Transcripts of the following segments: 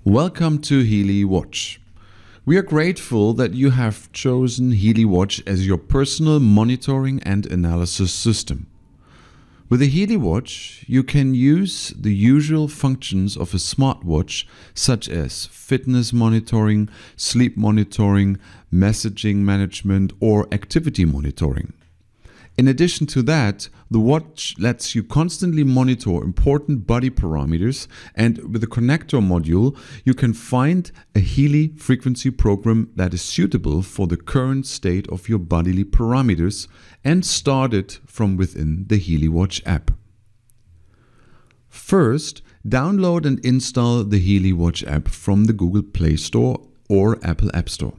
Welcome to HEALY Watch. We are grateful that you have chosen HEALY Watch as your personal monitoring and analysis system. With a HEALY Watch, you can use the usual functions of a smartwatch, such as fitness monitoring, sleep monitoring, messaging management, or activity monitoring. In addition to that, the watch lets you constantly monitor important body parameters, and with the connector module, you can find a HEALY frequency program that is suitable for the current state of your bodily parameters and start it from within the HEALY Watch app. First, download and install the HEALY Watch app from the Google Play Store or Apple App Store.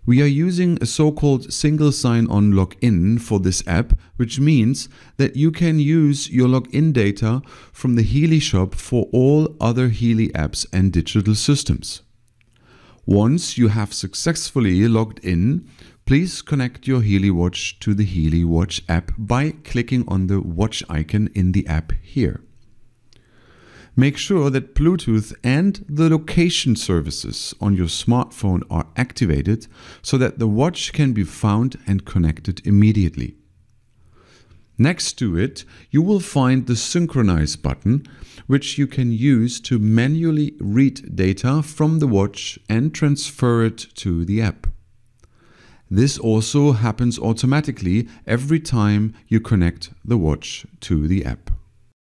We are using a so-called single sign-on login for this app, which means that you can use your login data from the HEALY shop for all other HEALY apps and digital systems. Once you have successfully logged in, please connect your HEALY Watch to the HEALY Watch app by clicking on the watch icon in the app here. Make sure that Bluetooth and the location services on your smartphone are activated so that the watch can be found and connected immediately. Next to it, you will find the Synchronize button, which you can use to manually read data from the watch and transfer it to the app. This also happens automatically every time you connect the watch to the app.